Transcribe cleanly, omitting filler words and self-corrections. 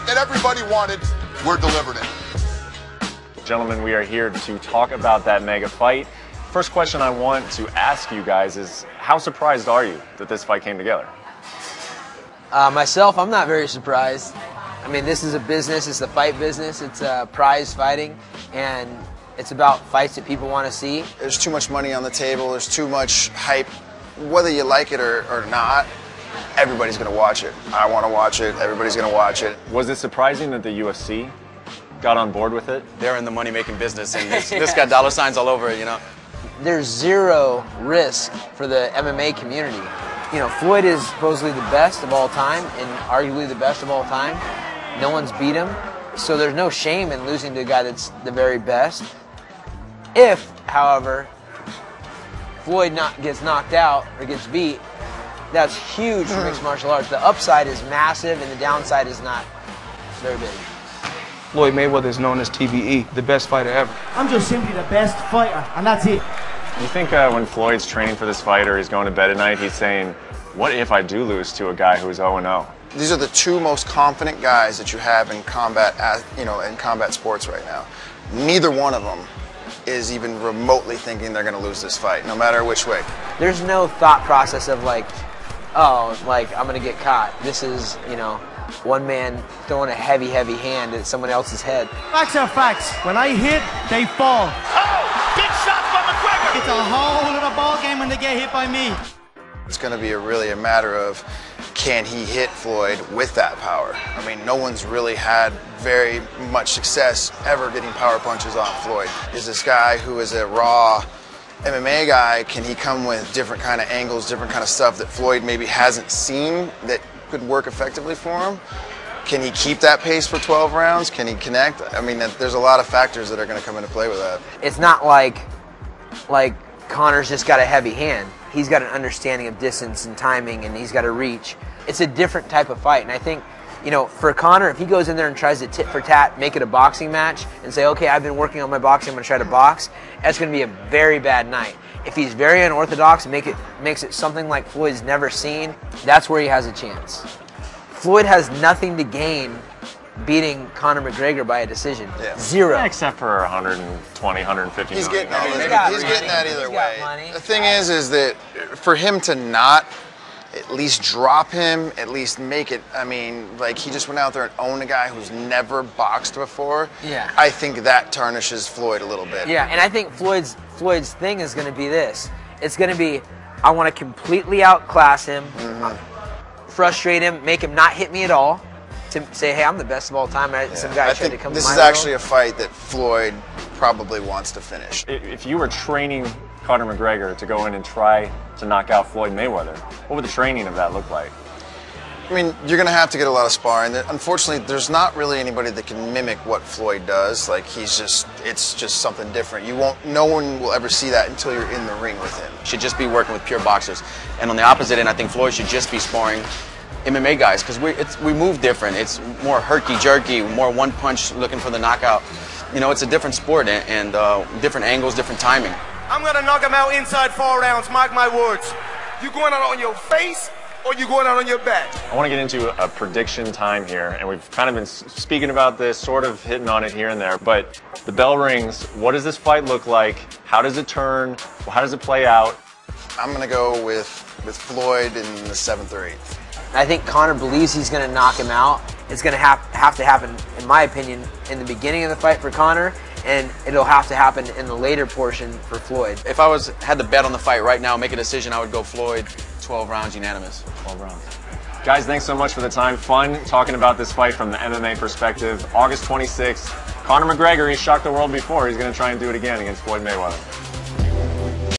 that everybody wanted, we're delivering it. Gentlemen, we are here to talk about that mega fight. First question I want to ask you guys is, how surprised are you that this fight came together? Myself, I'm not very surprised. I mean, this is a business, it's the fight business, it's prize fighting, and it's about fights that people want to see. There's too much money on the table, there's too much hype. Whether you like it or not, everybody's going to watch it. I want to watch it, everybody's going to watch it. Was it surprising that the UFC got on board with it? They're in the money-making business, and this got dollar signs all over it, you know. There's zero risk for the MMA community. You know, Floyd is supposedly the best of all time, and arguably the best of all time. No one's beat him, so there's no shame in losing to a guy that's the very best. If, however, Floyd gets knocked out or gets beat, that's huge for mixed martial arts. The upside is massive, and the downside is not very big. Floyd Mayweather is known as TBE, the best fighter ever. I'm just simply the best fighter, and that's it. You think when Floyd's training for this fight or he's going to bed at night, he's saying, what if I do lose to a guy who's 0-0? These are the two most confident guys that you have in combat, in combat sports right now. Neither one of them is even remotely thinking they're going to lose this fight, no matter which way. There's no thought process of like, oh, like I'm going to get caught. This is, you know, one man throwing a heavy hand at someone else's head. Facts are facts. When I hit, they fall. Oh, big shot by McGregor. It's a whole other ball game when they get hit by me. It's going to be really a matter of, can he hit Floyd with that power? I mean, no one's really had very much success ever getting power punches on Floyd. Is this guy who is a raw MMA guy, can he come with different kind of angles, different kind of stuff that Floyd maybe hasn't seen that could work effectively for him? Can he keep that pace for 12 rounds? Can he connect? I mean, there's a lot of factors that are going to come into play with that. It's not like Conor's just got a heavy hand. He's got an understanding of distance and timing, and he's got a reach. It's a different type of fight, and I think, you know, for Conor, if he goes in there and tries to tit for tat, make it a boxing match, and say, okay, I've been working on my boxing, I'm going to try to box, that's going to be a very bad night. If he's very unorthodox and makes it something like Floyd's never seen, that's where he has a chance. Floyd has nothing to gain beating Conor McGregor by a decision. Yeah. Zero. Except for 120, 150 he's million. He's getting that either way. The thing is that for him to not at least drop him, at least make it, I mean, like he just went out there and owned a guy who's never boxed before. Yeah. I think that tarnishes Floyd a little bit. Yeah, and I think Floyd's thing is going to be this. It's going to be, I want to completely outclass him, frustrate him, make him not hit me at all, to say, hey, I'm the best of all time. Some guy tried to come to my this is actually a fight that Floyd probably wants to finish. If you were training Conor McGregor to go in and try to knock out Floyd Mayweather, what would the training of that look like? I mean, you're going to have to get a lot of sparring. Unfortunately, there's not really anybody that can mimic what Floyd does. Like, it's just something different. No one will ever see that until you're in the ring with him. Should just be working with pure boxers. And on the opposite end, I think Floyd should just be sparring MMA guys, because we move different. It's more herky-jerky, more one punch looking for the knockout. You know, it's a different sport and different angles, different timing. I'm going to knock him out inside 4 rounds, mark my words. You going out on your face or you going out on your back? I want to get into a prediction time here, and we've kind of been speaking about this, sort of hitting on it here and there, but the bell rings. What does this fight look like? How does it turn? How does it play out? I'm going to go with Floyd in the 7th or 8th. I think Conor believes he's going to knock him out. It's going to have to happen, in my opinion, in the beginning of the fight for Conor, and it'll have to happen in the later portion for Floyd. If I had to bet on the fight right now, make a decision, I would go Floyd 12 rounds unanimous. 12 rounds. Guys, thanks so much for the time. Fun talking about this fight from the MMA perspective. August 26th, Conor McGregor, he shocked the world before. He's going to try and do it again against Floyd Mayweather.